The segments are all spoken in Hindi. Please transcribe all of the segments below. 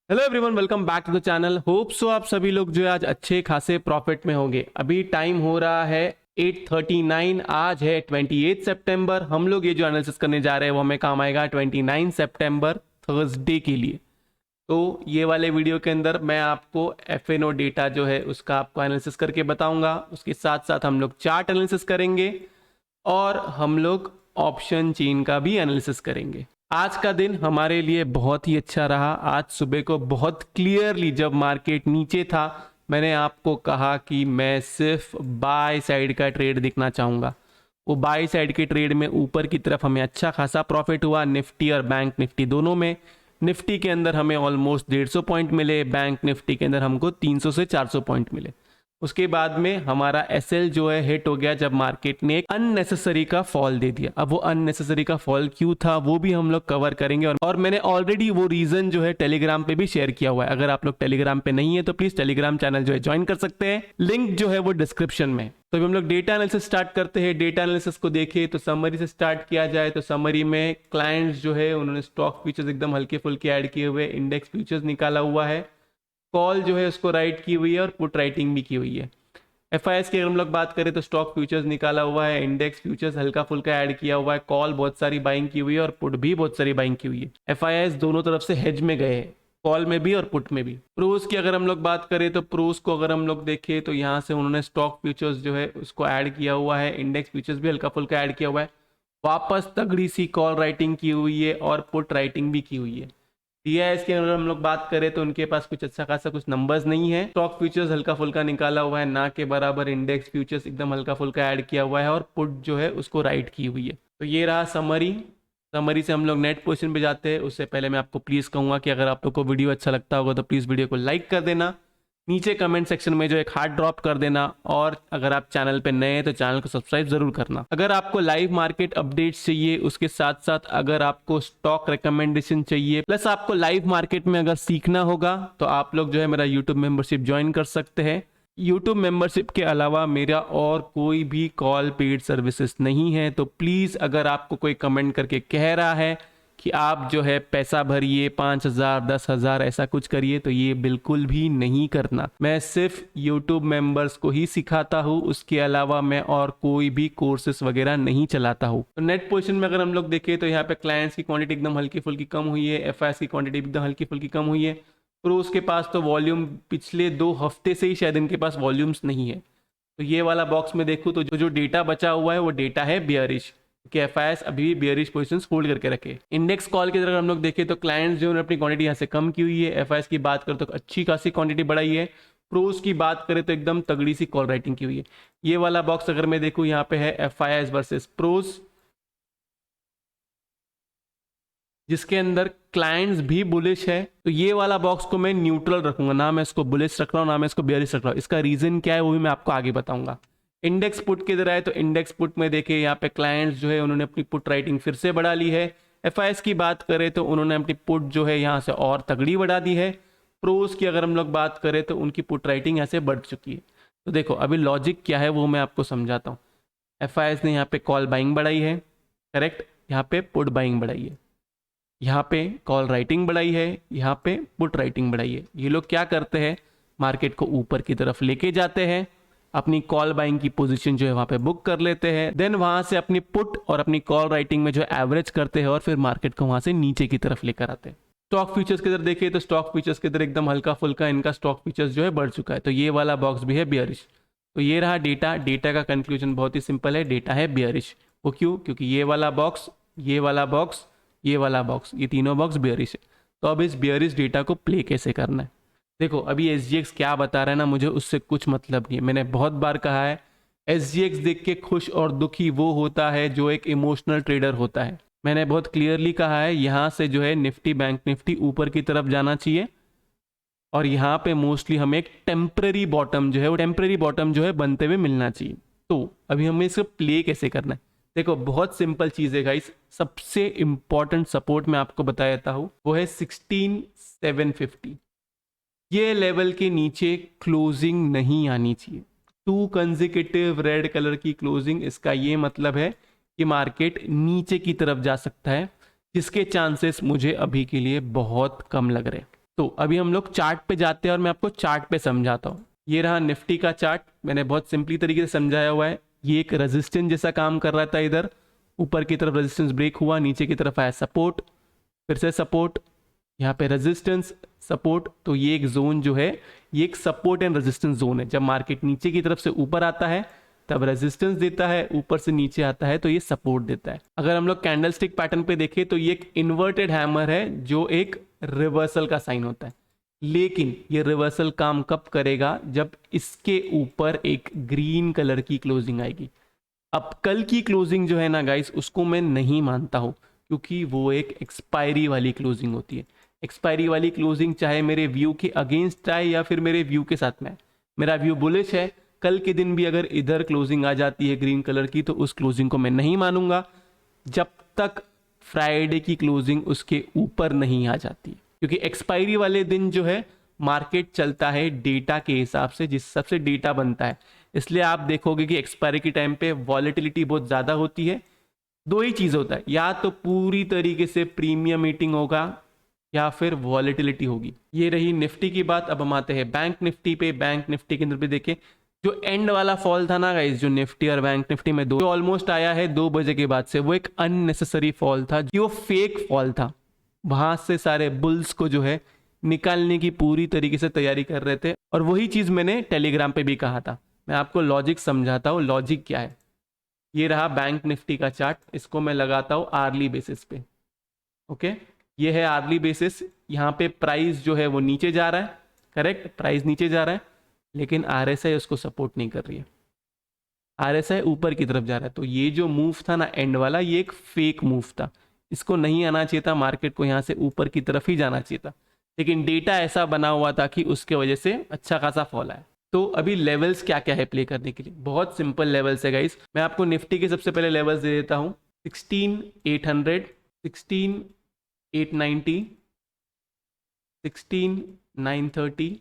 Hello everyone, welcome back to the channel. Hope so आप सभी लोग जो है आज अच्छे खासे प्रॉफिट में होंगे। अभी टाइम हो रहा है 8:39। आज है 28 सितंबर। हम लोग ये जो एनालिसिस करने जा रहे हैं वो हमें काम आएगा 29 सितंबर थर्सडे के लिए। तो ये वाले वीडियो के अंदर मैं आपको एफएनओ डेटा जो है उसका आपको एनालिसिस करके बताऊंगा। उसके साथ साथ हम लोग चार्ट एनालिसिस करेंगे और हम लोग ऑप्शन चेन का भी एनालिसिस करेंगे। आज का दिन हमारे लिए बहुत ही अच्छा रहा। आज सुबह को बहुत क्लियरली जब मार्केट नीचे था मैंने आपको कहा कि मैं सिर्फ बाय साइड का ट्रेड देखना चाहूँगा। वो बाय साइड के ट्रेड में ऊपर की तरफ हमें अच्छा खासा प्रॉफिट हुआ, निफ्टी और बैंक निफ्टी दोनों में। निफ्टी के अंदर हमें ऑलमोस्ट 150 पॉइंट मिले, बैंक निफ्टी के अंदर हमको 300 से 400 पॉइंट मिले। उसके बाद में हमारा एसएल जो है हिट हो गया जब मार्केट ने एक अननेसेसरी का फॉल दे दिया। अब वो अननेसेसरी का फॉल क्यों था वो भी हम लोग कवर करेंगे और मैंने ऑलरेडी वो रीजन जो है टेलीग्राम पे भी शेयर किया हुआ है। अगर आप लोग टेलीग्राम पे नहीं है तो प्लीज टेलीग्राम चैनल जो है ज्वाइन कर सकते हैं, लिंक जो है वो डिस्क्रिप्शन में। तो अभी हम लोग डेटा एनालिसिस स्टार्ट करते हैं। डेटा एनालिसिस को देखिए तो समरी से स्टार्ट किया जाए तो समरी में क्लाइंट्स जो है उन्होंने स्टॉक फ्यूचर्स एकदम हल्के फुल्के ऐड किए हुए, इंडेक्स फ्यूचर्स निकाला हुआ है, कॉल जो है उसको राइट की हुई है और पुट राइटिंग भी की हुई है। एफआईएस की अगर हम लोग बात करें तो स्टॉक फ्यूचर्स निकाला हुआ है, इंडेक्स फ्यूचर्स हल्का फुल्का ऐड किया हुआ है, कॉल बहुत सारी बाइंग की हुई है और पुट भी बहुत सारी बाइंग की हुई है। एफआईएस दोनों तरफ से हेज में गए हैं, कॉल में भी और पुट में भी। प्रोस की अगर हम लोग बात करें तो प्रोस को अगर हम लोग देखें तो यहाँ से उन्होंने स्टॉक फ्यूचर्स जो है उसको ऐड किया हुआ है, इंडेक्स फ्यूचर्स भी हल्का फुल्का ऐड किया हुआ है, वापस तगड़ी सी कॉल राइटिंग की हुई है और पुट राइटिंग भी की हुई है। टीआईएस की अगर हम लोग बात करें तो उनके पास कुछ अच्छा खासा कुछ नंबर्स नहीं है। स्टॉक फ्यूचर्स हल्का फुल्का निकाला हुआ है ना के बराबर, इंडेक्स फ्यूचर्स एकदम हल्का फुल्का ऐड किया हुआ है और पुट जो है उसको राइट की हुई है। तो ये रहा समरी। समरी से हम लोग नेट पोजीशन पे जाते हैं। उससे पहले मैं आपको प्लीज़ कहूँगा कि अगर आप लोग को वीडियो अच्छा लगता होगा तो प्लीज़ वीडियो को लाइक कर देना, नीचे कमेंट सेक्शन में जो एक हार्ट ड्रॉप कर देना, और अगर आप चैनल पे नए हैं तो चैनल को सब्सक्राइब जरूर करना। अगर आपको लाइव मार्केट अपडेट्स चाहिए, उसके साथ साथ अगर आपको स्टॉक रिकमेंडेशन चाहिए, प्लस आपको लाइव मार्केट में अगर सीखना होगा तो आप लोग जो है मेरा यूट्यूब मेंबरशिप ज्वाइन कर सकते हैं। यूट्यूब मेंबरशिप के अलावा मेरा और कोई भी कॉल पेड सर्विसेज नहीं है। तो प्लीज़ अगर आपको कोई कमेंट करके कह रहा है कि आप जो है पैसा भरिए 5,000 10,000 ऐसा कुछ करिए, तो ये बिल्कुल भी नहीं करना। मैं सिर्फ यूट्यूब मेंबर्स को ही सिखाता हूँ, उसके अलावा मैं और कोई भी कोर्सेस वगैरह नहीं चलाता हूँ। तो नेट पोजीशन में अगर हम लोग देखें तो यहाँ पे क्लाइंट्स की क्वांटिटी एकदम हल्की फुल्की कम हुई है, एफआईएस की क्वांटिटी एकदम हल्की फुल्की कम हुई है। प्रोस के पास तो वॉल्यूम पिछले 2 हफ्ते से ही शायद इनके पास वॉल्यूम्स नहीं है। तो ये वाला बॉक्स में देखूँ तो जो डेटा बचा हुआ है वो डेटा है बियरिश, कि एफआईएस अभी भी बियरिश पोजीशंस होल्ड करके रखे। इंडेक्स कॉल की तरह हम लोग देखें तो क्लाइंट्स जो अपनी क्वांटिटी यहाँ से कम की हुई है। एफआईएस की बात करें तो अच्छी खासी क्वांटिटी बढ़ाई है। प्रोस की बात करें तो एकदम तगड़ी सी कॉल राइटिंग की हुई है। ये वाला बॉक्स अगर मैं देखूँ यहाँ पे है एफआईएस वर्सेस प्रोस, जिसके अंदर क्लाइंट्स भी बुलिश है। तो ये वाला बॉक्स को मैं न्यूट्रल रखूंगा, ना मैं इसको बुलिश रख रहा हूँ ना मैं इसको बेयरिश रख रहा हूँ। इसका रीजन क्या है वो भी मैं आपको आगे बताऊंगा। इंडेक्स पुट की तरह है तो इंडेक्स पुट में देखिए यहाँ पे क्लाइंट्स जो है उन्होंने अपनी पुट राइटिंग फिर से बढ़ा ली है। एफआईएस की बात करें तो उन्होंने अपनी पुट जो है यहाँ से और तगड़ी बढ़ा दी है। प्रोस की अगर हम लोग बात करें तो उनकी पुट राइटिंग यहाँ से बढ़ चुकी है। तो देखो अभी लॉजिक क्या है वो मैं आपको समझाता हूँ। एफआईएस ने यहाँ पे कॉल बाइंग बढ़ाई है, करेक्ट, यहाँ पे पुट बाइंग बढ़ाई है, यहाँ पे कॉल राइटिंग बढ़ाई है, यहाँ पे पुट राइटिंग बढ़ाई है। ये लोग क्या करते हैं, मार्केट को ऊपर की तरफ लेके जाते हैं, अपनी कॉल बाइंग की पोजीशन जो है वहाँ पे बुक कर लेते हैं, देन वहाँ से अपनी पुट और अपनी कॉल राइटिंग में जो एवरेज करते हैं और फिर मार्केट को वहाँ से नीचे की तरफ लेकर आते हैं। स्टॉक फ्यूचर्स की तरफ देखिए तो स्टॉक फ्यूचर्स की तरफ एकदम हल्का फुल्का इनका स्टॉक फ्यूचर्स जो है बढ़ चुका है। तो ये वाला बॉक्स भी है बियरिश। तो ये रहा डेटा। डेटा का कंक्लूजन बहुत ही सिंपल है, डेटा है बियरिश। वो क्यों? क्योंकि ये वाला बॉक्स, ये वाला बॉक्स, ये वाला बॉक्स, ये तीनों बॉक्स बियरिश है। तो अब इस बियरिश डेटा को प्ले कैसे करना है? देखो अभी एसजीएक्स क्या बता रहा है ना, मुझे उससे कुछ मतलब नहीं है। मैंने बहुत बार कहा है एसजीएक्स देख के खुश और दुखी वो होता है जो एक इमोशनल ट्रेडर होता है। मैंने बहुत क्लियरली कहा है यहाँ से जो है निफ्टी बैंक निफ्टी ऊपर की तरफ जाना चाहिए और यहाँ पे मोस्टली हमें एक टेम्पररी बॉटम जो है वो टेम्पररी बॉटम जो है बनते हुए मिलना चाहिए। तो अभी हमें इसको प्ले कैसे करना है? देखो बहुत सिंपल चीज है गाइस। सबसे इंपॉर्टेंट सपोर्ट मैं आपको बता देता हूँ, वो है 16,750। ये लेवल के नीचे क्लोजिंग नहीं आनी चाहिए। 2 कंसेक्यूटिव रेड कलर की क्लोजिंग, इसका ये मतलब है कि मार्केट नीचे की तरफ जा सकता है, जिसके चांसेस मुझे अभी के लिए बहुत कम लग रहे हैं। तो अभी हम लोग चार्ट पे जाते हैं और मैं आपको चार्ट पे समझाता हूँ। ये रहा निफ्टी का चार्ट, मैंने बहुत सिंपली तरीके से समझाया हुआ है। ये एक रेजिस्टेंस जैसा काम कर रहा था, इधर ऊपर की तरफ रेजिस्टेंस ब्रेक हुआ, नीचे की तरफ आया सपोर्ट, फिर से सपोर्ट, यहाँ पे रेजिस्टेंस सपोर्ट। तो ये एक जोन जो है ये एक सपोर्ट एंड रेजिस्टेंस जोन है। जब मार्केट नीचे की तरफ से ऊपर आता है तब रेजिस्टेंस देता है, ऊपर से नीचे आता है तो ये सपोर्ट देता है। अगर हम लोग कैंडलस्टिक पैटर्न पे देखें तो ये एक इन्वर्टेड हैमर है जो एक रिवर्सल का साइन होता है। लेकिन ये रिवर्सल काम कब करेगा? जब इसके ऊपर एक ग्रीन कलर की क्लोजिंग आएगी। अब कल की क्लोजिंग जो है ना गाइस, उसको मैं नहीं मानता हूं, क्योंकि वो एक एक्सपायरी वाली क्लोजिंग होती है। एक्सपायरी वाली क्लोजिंग चाहे मेरे व्यू के अगेंस्ट आए या फिर मेरे व्यू के साथ में आए, मेरा व्यू बुलिश है, कल के दिन भी अगर इधर क्लोजिंग आ जाती है ग्रीन कलर की तो उस क्लोजिंग को मैं नहीं मानूंगा जब तक फ्राइडे की क्लोजिंग उसके ऊपर नहीं आ जाती। क्योंकि एक्सपायरी वाले दिन जो है मार्केट चलता है डेटा के हिसाब से, जिस हिसाब से डेटा बनता है। इसलिए आप देखोगे कि एक्सपायरी के टाइम पे वॉलेटिलिटी बहुत ज़्यादा होती है। दो ही चीज़ होता है, या तो पूरी तरीके से प्रीमियम मीटिंग होगा या फिर वॉलेटिलिटी होगी। ये रही निफ्टी की बात। अब हम आते हैं बैंक निफ्टी पे। बैंक निफ्टी के अंदर भी देखें, जो एंड वाला फॉल था ना गाइस, जो निफ्टी और बैंक निफ्टी में जो ऑलमोस्ट आया है 2 बजे के बाद से, वो एक अननेसेसरी फॉल था, जो फेक फॉल था। वहां से सारे बुल्स को जो है निकालने की पूरी तरीके से तैयारी कर रहे थे। और वही चीज मैंने टेलीग्राम पे भी कहा था। मैं आपको लॉजिक समझाता हूँ, लॉजिक क्या है। ये रहा बैंक निफ्टी का चार्ट, इसको मैं लगाता हूँ आर्ली बेसिस पे। ओके, ये है आर्ली बेसिस। यहाँ पे प्राइस जो है वो नीचे जा रहा है, करेक्ट, प्राइस नीचे जा रहा है, लेकिन आरएसआई उसको सपोर्ट नहीं कर रही है। आरएसआई ऊपर की तरफ जा रहा है। तो ये जो मूव था ना एंड वाला, ये एक फेक मूव था, इसको नहीं आना चाहिए था, मार्केट को यहाँ से ऊपर की तरफ ही जाना चाहिए था। लेकिन डेटा ऐसा बना हुआ था कि उसके वजह से अच्छा खासा फॉल आया। तो अभी लेवल्स क्या क्या है प्ले करने के लिए? बहुत सिंपल लेवल्स है गाइस। मैं आपको निफ्टी के सबसे पहले लेवल्स दे देता हूँ। 16,800, 16,890, 16,930,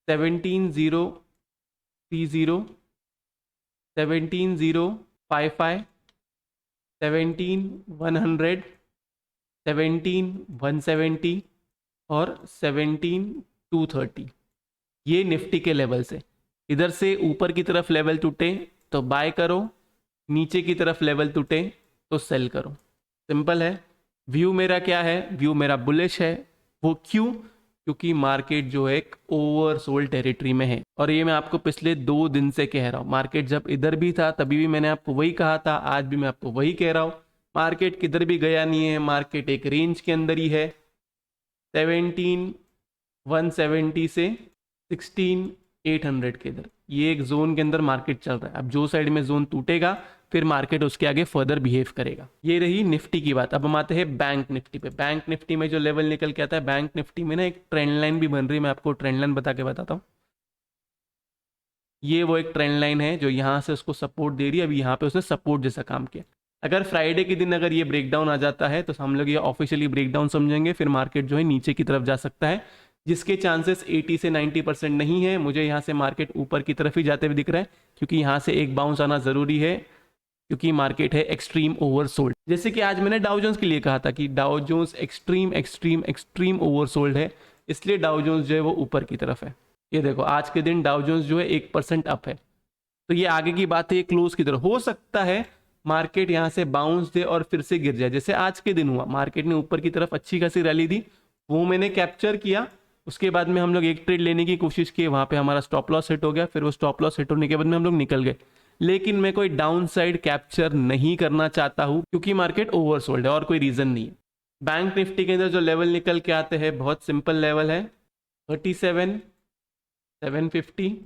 17,030, 17,055, 17,100, 17,170 और 17,230। ये निफ्टी के लेवल से। इधर से ऊपर की तरफ लेवल टूटे तो बाय करो, नीचे की तरफ लेवल टूटे तो सेल करो। सिंपल है। व्यू मेरा क्या है? व्यू मेरा बुलिश है। वो क्यों? क्योंकि मार्केट जो है एक ओवरसोल्ड टेरिटरी में है। और ये मैं आपको पिछले 2 दिन से कह रहा हूँ। मार्केट जब इधर भी था तभी भी मैंने आपको वही कहा था, आज भी मैं आपको वही कह रहा हूँ। मार्केट किधर भी गया नहीं है, मार्केट एक रेंज के अंदर ही है। 17,170 से 16,800 के इधर, ये एक जोन के अंदर मार्केट चल रहा है। अब जो साइड में जोन टूटेगा फिर मार्केट उसके आगे फर्दर बिहेव करेगा। ये रही निफ्टी की बात। अब हम आते हैं बैंक निफ्टी पे। बैंक निफ्टी में जो लेवल निकल के आता है, बैंक निफ्टी में ना एक ट्रेंड लाइन भी बन रही है। मैं आपको ट्रेंड लाइन बता के बताता हूँ। ये वो एक ट्रेंड लाइन है जो यहाँ से उसको सपोर्ट दे रही है। अभी यहाँ पे उसने सपोर्ट जैसा काम किया। अगर फ्राइडे के दिन अगर ये ब्रेकडाउन आ जाता है तो हम लोग ये ऑफिशियली ब्रेकडाउन समझेंगे, फिर मार्केट जो है नीचे की तरफ जा सकता है, जिसके चांसेस 80 से 90% नहीं है। मुझे यहाँ से मार्केट ऊपर की तरफ ही जाते हुए दिख रहा है, क्योंकि यहाँ से एक बाउंस आना जरूरी है, क्योंकि मार्केट है एक्सट्रीम ओवरसोल्ड। जैसे कि आज मैंने डाउ जोन्स के लिए कहा था कि Dow Jones extreme extreme extreme oversold है, इसलिए डाउ जोन्स जो है वो ऊपर की तरफ है। ये देखो आज के दिन डाउ जोन्स जो है 1% अप है। तो ये आगे की बात है, ये क्लोज की तरफ। हो सकता है मार्केट यहाँ से बाउंस दे और फिर से गिर जाए, जैसे आज के दिन हुआ। मार्केट ने ऊपर की तरफ अच्छी खासी रैली दी, वो मैंने कैप्चर किया। उसके बाद में हम लोग एक ट्रेड लेने की कोशिश की, वहां पे हमारा स्टॉप लॉस हिट हो गया। फिर वो स्टॉप लॉस हिट होने के बाद में हम लोग निकल गए। लेकिन मैं कोई डाउन साइड कैप्चर नहीं करना चाहता हूं, क्योंकि मार्केट ओवरसोल्ड है और कोई रीजन नहीं है। बैंक निफ्टी के अंदर जो लेवल निकल के आते हैं बहुत सिंपल लेवल है। 37,750,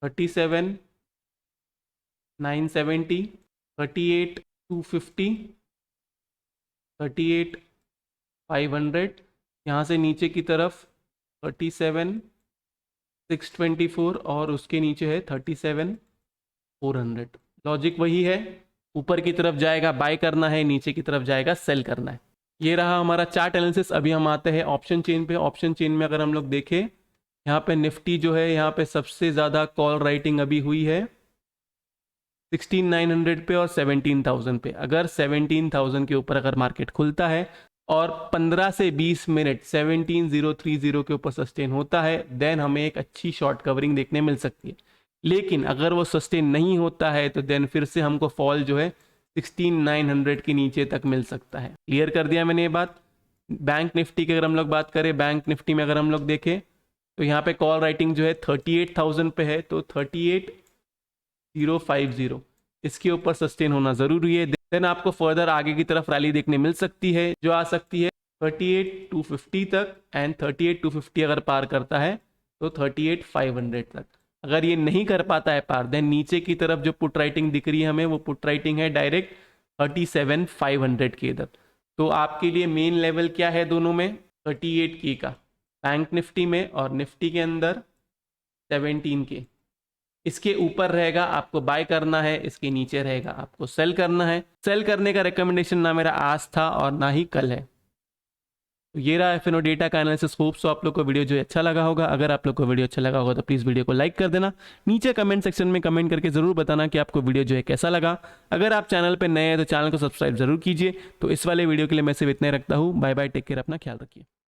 37,970, 38,250, 38,500। यहाँ से नीचे की तरफ 37,624 और उसके नीचे है 37,400। लॉजिक वही है, ऊपर की तरफ जाएगा बाय करना है, नीचे की तरफ जाएगा सेल करना है। ये रहा हमारा चार्ट एनालिसिस। अभी हम आते हैं ऑप्शन चेन पे। ऑप्शन चेन में अगर हम लोग देखें, यहाँ पे निफ्टी जो है, यहाँ पे सबसे ज़्यादा कॉल राइटिंग अभी हुई है 16,900 पे और 17,000 पे। अगर 17,000 के ऊपर अगर मार्केट खुलता है और 15 से 20 मिनट 17030 के ऊपर सस्टेन होता है, देन हमें एक अच्छी शॉर्ट कवरिंग देखने मिल सकती है। लेकिन अगर वो सस्टेन नहीं होता है तो देन फिर से हमको फॉल जो है 16900 के नीचे तक मिल सकता है। क्लियर कर दिया मैंने ये बात। बैंक निफ्टी की अगर हम लोग बात करें, बैंक निफ्टी में अगर हम लोग देखें तो यहाँ पे कॉल राइटिंग जो है 38,000 पे है, तो 38,050 इसके ऊपर सस्टेन होना जरूरी है। देन आपको फर्दर आगे की तरफ रैली देखने मिल सकती है जो आ सकती है 38,250 तक, एंड 38,250 अगर पार करता है तो 38,500 तक। अगर ये नहीं कर पाता है पार, देन नीचे की तरफ जो पुट राइटिंग दिख रही है हमें, वो पुट राइटिंग है डायरेक्ट 37,500 के इधर। तो आपके लिए मेन लेवल क्या है दोनों में? 38K का बैंक निफ्टी में, और निफ्टी के अंदर 17K। इसके ऊपर रहेगा आपको बाय करना है, इसके नीचे रहेगा आपको सेल करना है। सेल करने का रिकमेंडेशन ना मेरा आज था और ना ही कल है। तो ये रहा FNO डेटा का एनालिसिस। होप सो आप लोग को वीडियो जो अच्छा लगा होगा। अगर आप लोग को वीडियो अच्छा लगा होगा तो प्लीज़ वीडियो को लाइक कर देना। नीचे कमेंट सेक्शन में कमेंट करके ज़रूर बताना कि आपको वीडियो जो है कैसा लगा। अगर आप चैनल पे नए हैं तो चैनल को सब्सक्राइब जरूर कीजिए। तो इस वाले वीडियो के लिए मैं सिर्फ इतना ही रखता हूँ। बाय बाय, टेक केयर, अपना ख्याल रखिए।